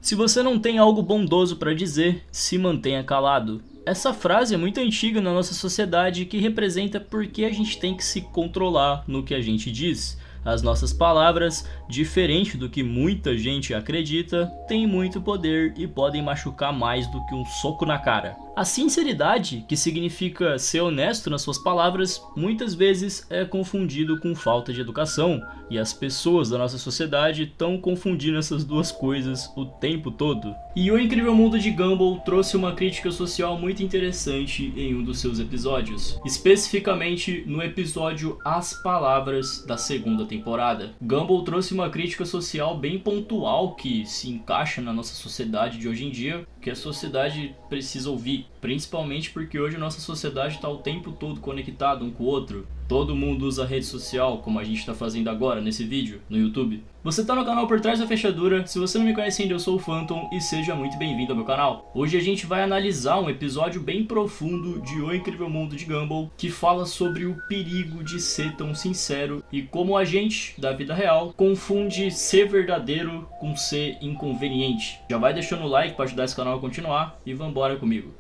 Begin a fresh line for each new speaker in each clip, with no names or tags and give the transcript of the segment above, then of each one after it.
Se você não tem algo bondoso para dizer, se mantenha calado. Essa frase é muito antiga na nossa sociedade que representa por que a gente tem que se controlar no que a gente diz. As nossas palavras, diferente do que muita gente acredita, têm muito poder e podem machucar mais do que um soco na cara. A sinceridade, que significa ser honesto nas suas palavras, muitas vezes é confundido com falta de educação, e as pessoas da nossa sociedade estão confundindo essas duas coisas o tempo todo. E O Incrível Mundo de Gumball trouxe uma crítica social muito interessante em um dos seus episódios, especificamente no episódio As Palavras da segunda temporada. Gumball trouxe uma crítica social bem pontual que se encaixa na nossa sociedade de hoje em dia, que a sociedade precisa ouvir, principalmente porque hoje a nossa sociedade está o tempo todo conectada um com o outro. Todo mundo usa rede social, como a gente está fazendo agora nesse vídeo, no YouTube. Você está no canal Por Trás da Fechadura, se você não me conhece ainda eu sou o Phantom e seja muito bem-vindo ao meu canal. Hoje a gente vai analisar um episódio bem profundo de O Incrível Mundo de Gumball, que fala sobre o perigo de ser tão sincero e como a gente, da vida real, confunde ser verdadeiro com ser inconveniente. Já vai deixando o like para ajudar esse canal a continuar e vambora comigo.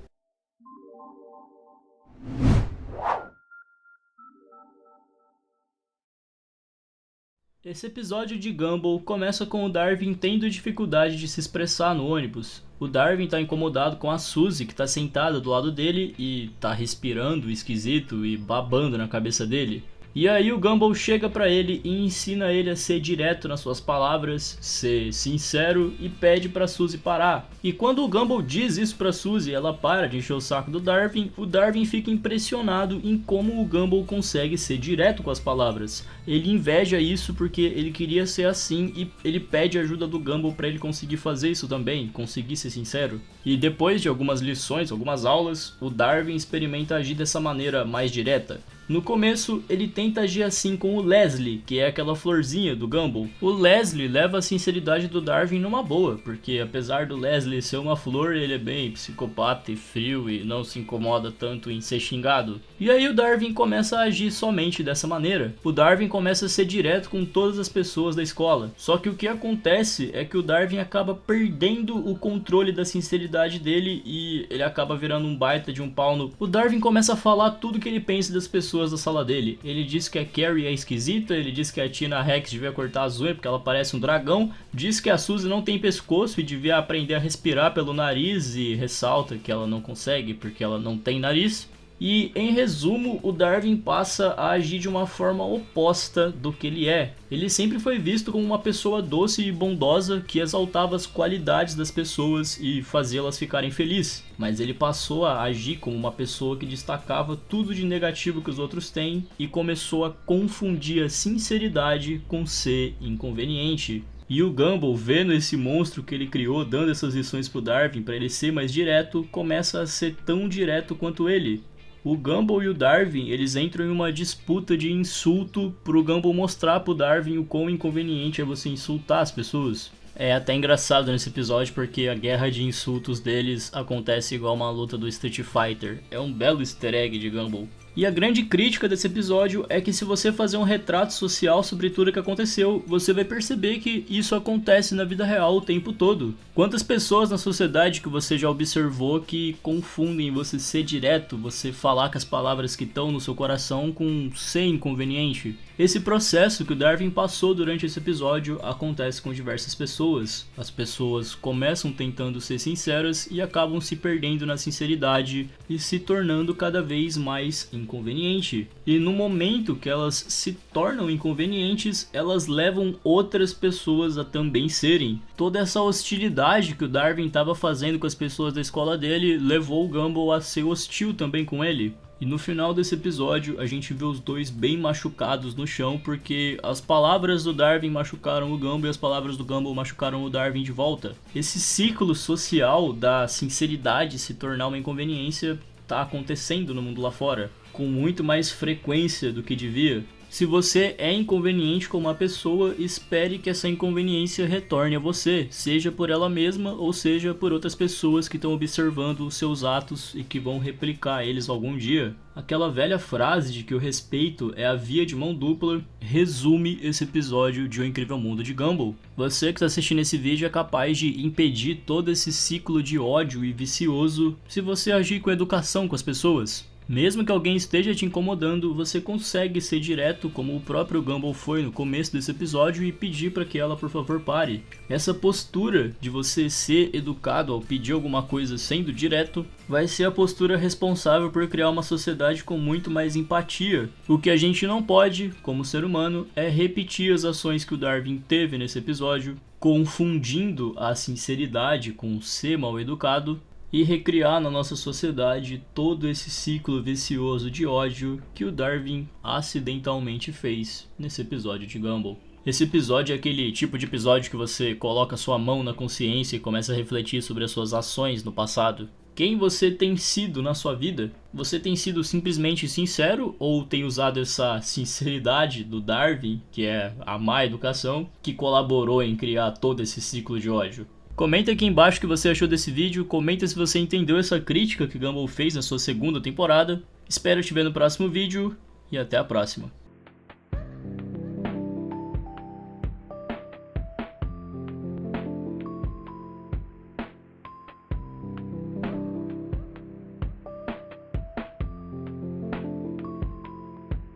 Esse episódio de Gumball começa com o Darwin tendo dificuldade de se expressar no ônibus. O Darwin tá incomodado com a Suzy, que tá sentada do lado dele e tá respirando esquisito e babando na cabeça dele. E aí o Gumball chega pra ele e ensina ele a ser direto nas suas palavras, ser sincero e pede pra Suzy parar. E quando o Gumball diz isso pra Suzy, ela para de encher o saco do Darwin, o Darwin fica impressionado em como o Gumball consegue ser direto com as palavras. Ele inveja isso porque ele queria ser assim e ele pede ajuda do Gumball pra ele conseguir fazer isso também, conseguir ser sincero. E depois de algumas lições, algumas aulas, o Darwin experimenta agir dessa maneira mais direta. No começo, ele tenta agir assim com o Leslie, que é aquela florzinha do Gumball. O Leslie leva a sinceridade do Darwin numa boa, porque apesar do Leslie ser uma flor, ele é bem psicopata e frio e não se incomoda tanto em ser xingado. E aí o Darwin começa a agir somente dessa maneira. O Darwin começa a ser direto com todas as pessoas da escola. Só que o que acontece é que o Darwin acaba perdendo o controle da sinceridade dele e ele acaba virando um baita de um pau no... O Darwin começa a falar tudo que ele pensa das pessoas da sala dele. Ele diz que a Carrie é esquisita, ele diz que a Tina Rex devia cortar as unhas porque ela parece um dragão, diz que a Suzy não tem pescoço e devia aprender a respirar pelo nariz e ressalta que ela não consegue porque ela não tem nariz. E, em resumo, o Darwin passa a agir de uma forma oposta do que ele é. Ele sempre foi visto como uma pessoa doce e bondosa que exaltava as qualidades das pessoas e fazia elas ficarem felizes. Mas ele passou a agir como uma pessoa que destacava tudo de negativo que os outros têm e começou a confundir a sinceridade com ser inconveniente. E o Gumball, vendo esse monstro que ele criou, dando essas lições pro Darwin para ele ser mais direto, começa a ser tão direto quanto ele. O Gumball e o Darwin, eles entram em uma disputa de insulto pro Gumball mostrar pro Darwin o quão inconveniente é você insultar as pessoas. É até engraçado nesse episódio porque a guerra de insultos deles acontece igual uma luta do Street Fighter. É um belo easter egg de Gumball. E a grande crítica desse episódio é que se você fazer um retrato social sobre tudo que aconteceu, você vai perceber que isso acontece na vida real o tempo todo. Quantas pessoas na sociedade que você já observou que confundem você ser direto, você falar com as palavras que estão no seu coração com ser inconveniente? Esse processo que o Darwin passou durante esse episódio acontece com diversas pessoas. As pessoas começam tentando ser sinceras e acabam se perdendo na sinceridade e se tornando cada vez mais inconveniente. E no momento que elas se tornam inconvenientes, elas levam outras pessoas a também serem. Toda essa hostilidade que o Darwin estava fazendo com as pessoas da escola dele levou o Gumball a ser hostil também com ele. E no final desse episódio a gente vê os dois bem machucados no chão porque as palavras do Darwin machucaram o Gumball e as palavras do Gumball machucaram o Darwin de volta. Esse ciclo social da sinceridade se tornar uma inconveniência está acontecendo no mundo lá fora, com muito mais frequência do que devia. Se você é inconveniente com uma pessoa, espere que essa inconveniência retorne a você, seja por ela mesma ou seja por outras pessoas que estão observando os seus atos e que vão replicar eles algum dia. Aquela velha frase de que o respeito é a via de mão dupla resume esse episódio de O Incrível Mundo de Gumball. Você que está assistindo esse vídeo é capaz de impedir todo esse ciclo de ódio e vicioso se você agir com educação com as pessoas. Mesmo que alguém esteja te incomodando, você consegue ser direto como o próprio Gumball foi no começo desse episódio e pedir para que ela por favor pare. Essa postura de você ser educado ao pedir alguma coisa sendo direto vai ser a postura responsável por criar uma sociedade com muito mais empatia. O que a gente não pode, como ser humano, é repetir as ações que o Darwin teve nesse episódio, confundindo a sinceridade com ser mal educado, e recriar na nossa sociedade todo esse ciclo vicioso de ódio que o Darwin acidentalmente fez nesse episódio de Gumball. Esse episódio é aquele tipo de episódio que você coloca sua mão na consciência e começa a refletir sobre as suas ações no passado. Quem você tem sido na sua vida? Você tem sido simplesmente sincero ou tem usado essa sinceridade do Darwin, que é a má educação, que colaborou em criar todo esse ciclo de ódio? Comenta aqui embaixo o que você achou desse vídeo, comenta se você entendeu essa crítica que Gumball fez na sua segunda temporada. Espero te ver no próximo vídeo e até a próxima.